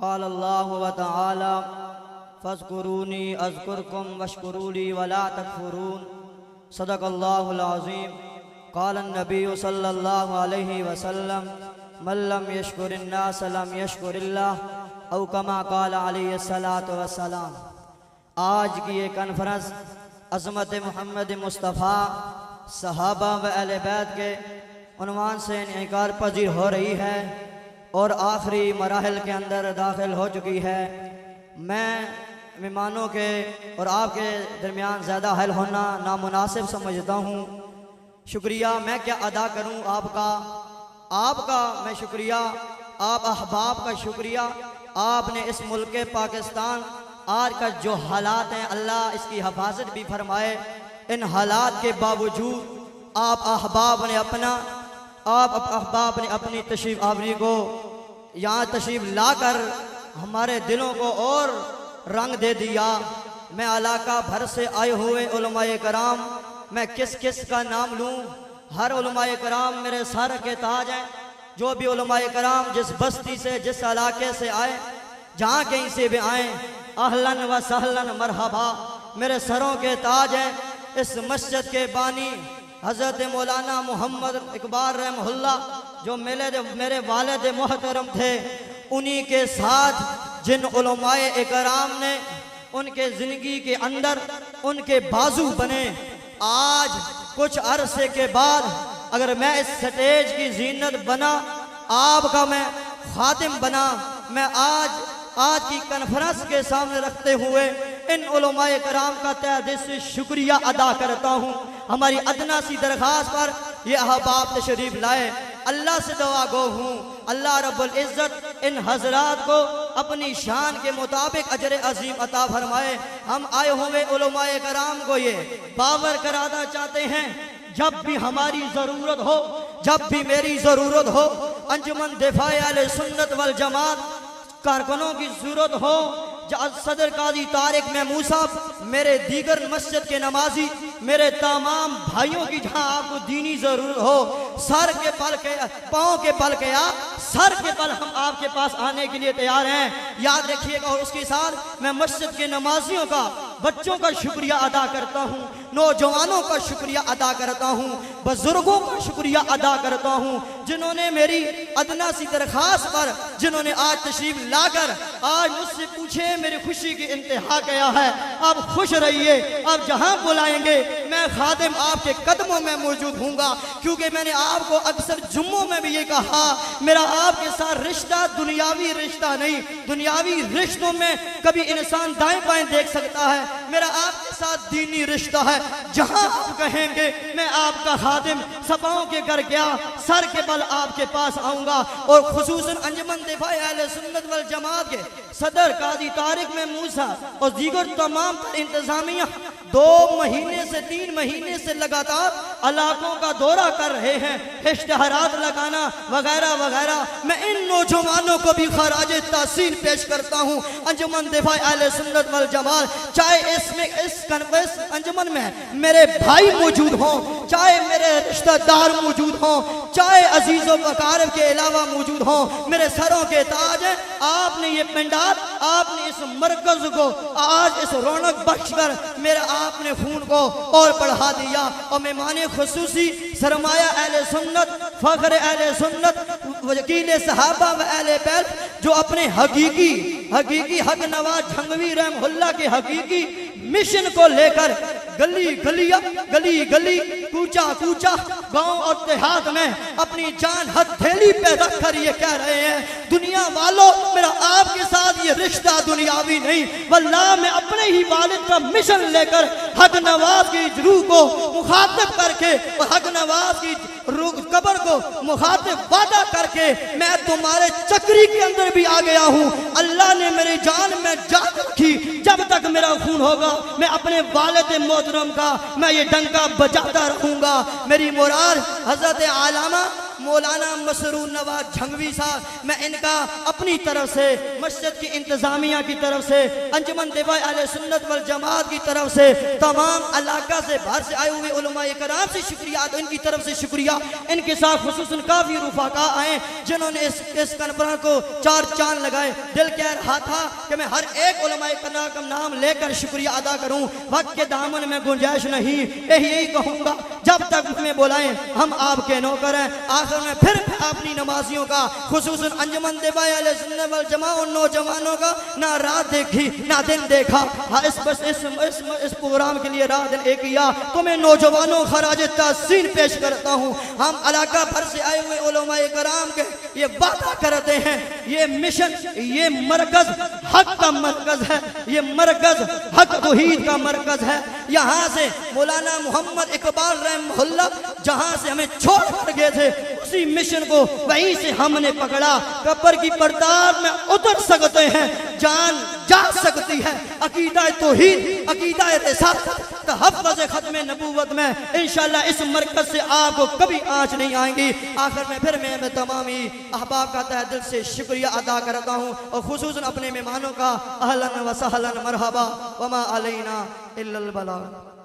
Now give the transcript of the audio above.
قال اللہ تعالی فاذکرونی اذکرکم واشکروا لی ولا تکفرون صدق اللہ العظیم قال النبی صلی اللہ علیہ وسلم من لم یشکر الناس لم یشکر اللہ او کما قال علیہ الصلاۃ والسلام۔ آج کی یہ کانفرنس عظمت محمد مصطفیٰ صحابہ و اہل بیت کے عنوان سے انعقاد پذیر ہو رہی ہے اور آخری مراحل کے اندر داخل ہو چکی ہے۔ میں مہمانوں کے اور آپ کے درمیان زیادہ حائل ہونا نامناسب سمجھتا ہوں۔ شکریہ میں کیا ادا کروں آپ کا میں شکریہ، آپ احباب کا شکریہ۔ آپ نے اس ملک پاکستان آج کا جو حالات ہیں اللہ اس کی حفاظت بھی فرمائے، ان حالات کے باوجود آپ احباب نے اپنی تشریف آوری کو یہاں تشریف لا کر ہمارے دلوں کو اور رنگ دے دیا۔ میں علاقہ بھر سے آئے ہوئے علماء کرام، میں کس کا نام لوں؟ ہر علماء کرام میرے سر کے تاج ہیں۔ جو بھی علماء کرام جس بستی سے جس علاقے سے آئے، جہاں کہیں سے بھی آئیں، اہلاً و سہلاً مرحبا، میرے سروں کے تاج ہیں۔ اس مسجد کے بانی حضرت مولانا محمد اقبال رحمہ اللہ جو میرے والد محترم تھے، انہی کے ساتھ جن علماء اکرام نے ان کے زندگی کے اندر ان کے بازو بنے، آج کچھ عرصے کے بعد اگر میں اس سٹیج کی زینت بنا، آپ کا میں خادم بنا، میں آج کی کانفرنس کے سامنے رکھتے ہوئے ان علماء کرام کا تہہ دل سے شکریہ ادا کرتا ہوں۔ ہماری ادنا سی درخواست پر یہ احباب تشریف لائے۔ اللہ سے دعا گو ہوں اللہ رب العزت ان حضرات کو اپنی شان کے مطابق اجر عظیم عطا فرمائے۔ ہم آئے ہوئے علماء کرام کو یہ باور کرانا چاہتے ہیں، جب بھی ہماری ضرورت ہو، جب بھی میری ضرورت ہو، انجمن دفاع اہل سنت والجماعت کارکنوں کی ضرورت ہو، صدر قاضی طارق محمود صاحب، میرے دیگر مسجد کے نمازی، میرے تمام بھائیوں کی جہاں آپ کو دینی ضرورت ہو، سر کے پل کے پاؤں کے پل کے سر کے پل ہم آپ کے پاس آنے کے لیے تیار ہیں۔ یاد رکھیے گا، اور اس کے ساتھ میں مسجد کے نمازیوں کا، بچوں کا شکریہ ادا کرتا ہوں، نوجوانوں کا شکریہ ادا کرتا ہوں، بزرگوں کا شکریہ ادا کرتا ہوں، جنہوں نے میری ادنا سی درخواست پر، جنہوں نے آج تشریف لا کر آج مجھ سے پوچھے، میری خوشی کی انتہا کیا ہے۔ آپ خوش رہیے، آپ جہاں بلائیں گے میں خادم آپ کے قدموں میں موجود ہوں گا، کیونکہ میں نے آپ کو اکثر جمعوں میں بھی یہ کہا، میرا آپ کے ساتھ رشتہ دنیاوی رشتہ نہیں، دنیاوی رشتوں میں کبھی انسان دائیں بائیں دیکھ سکتا ہے، میرا آپ کے ساتھ دینی رشتہ ہے۔ جہاں آپ کہیں گے میں آپ کا خادم سباؤں کے گھر گیا، سر کے بل آپ کے پاس آؤں گا۔ اور خصوصاً انجمن دفاع اہل سنت والجماعت کے صدر قاضی طارق محمود صاحب اور دیگر تمام انتظامیہ 2 مہینے سے 3 مہینے سے لگاتار علاقوں کا دورہ کر رہے ہیں، اشتہارات لگانا وغیرہ وغیرہ۔ میں ان نوجوانوں کو بھی خراج تحسین پیش کرتا ہوں۔ انجمن دفاع اہل سنت والجماعت، چاہے اس انجمن میں میرے بھائی موجود ہوں، چاہے میرے رشتہ دار موجود ہوں، چاہے عزیز و اقارب کے علاوہ موجود ہوں، میرے سروں کے تاج ہیں۔ آپ نے یہ پنڈال، آپ نے اس مرکز کو آج اس رونق بخش کر میرا آپ نے خون کو اور بڑھا دیا۔ اور مہمان خصوصی سرمایہ اہل سنت، فخر اہل سنت، وکیل صحابہ و اہل بیت، جو اپنے حقیقی حق نواز جھنگوی رحمہ اللہ کے حقیقی مشن کو لے کر گلی گلی کوچا کوچا گاؤں اور دیہات میں اپنی جان ہتھیلی پہ رکھ کر یہ کہہ رہے ہیں، دنیا والوں میرا آپ کے ساتھ یہ رشتہ دنیاوی نہیں، واللہ میں اپنے ہی والد کا مشن لے کر حق نواز کی روح کو مخاطب کر کے اور حق نواز کی قبر کو مخاطب وعدہ کر کے میں تمہارے چکری کے اندر بھی آ گیا ہوں۔ اللہ نے میری جان میں جان رکھی، جب تک میرا خون ہوگا میں اپنے والد محترم کا میں یہ ڈنکا بجاتا رہوں گا۔ میری مراد حضرت علامہ مولانا مسرور نواز جھنگوی صاحب، میں ان کا اپنی طرف سے، مسجد کی انتظامیہ کی طرف سے، انجمن دفاع اہل سنت والجماعت کی طرف سے، تمام علاقہ سے باہر سے آئے ہوئے علماء کرام سے شکریہ، ان کی طرف سے شکریہ۔ ان کے ساتھ خصوصاً کافی رفقا آئے جنہوں نے اس کنفرنس کو 4 چاند لگائے۔ دل کہہ رہا تھا کہ میں ہر ایک علماء کرام کا نام لے کر شکریہ ادا کروں، وقت کے دامن میں گنجائش نہیں، یہی کہوں گا جب تک ہمیں بلائیں ہم آپ کے نوکر ہیں۔ آخر میں پھر اپنی نمازیوں کا، خصوصاً انجمن دفاع اہل سنت والجماعت اور نوجوانوں کا، نہ رات دیکھی نہ دن دیکھا، اس پروگرام کے لیے رات دن ایک کیا۔ تمہیں نوجوانوں خراج تحسین پیش کرتا ہوں۔ ہم علاقہ بھر سے آئے ہوئے علماء کرام کے یہ وعدہ کرتے ہیں، یہ مشن، یہ مرکز حق کا مرکز ہے، یہ مرکز حق توحید کا مرکز ہے۔ یہاں سے مولانا محمد اقبال رحمہ اللہ جہاں سے ہمیں چھوڑ کر گئے تھے، اسی مشن کو وہیں سے ہم نے پکڑا۔ قبر کی پرتاب میں اتر سکتے ہیں، جان جا سکتی ہے، عقیدہ توحید، عقیدہ رسالت، تحفظ ختم نبوت میں انشاءاللہ اس مرکز سے آپ کو کبھی آنچ نہیں آئیں گی۔ آخر میں پھر میں تمامی احباب کا تہ دل سے شکریہ ادا کرتا ہوں، اور خصوصاً اپنے مہمانوں کا اہلاً و سہلاً مرحبا، وما علینا الا البلاغ۔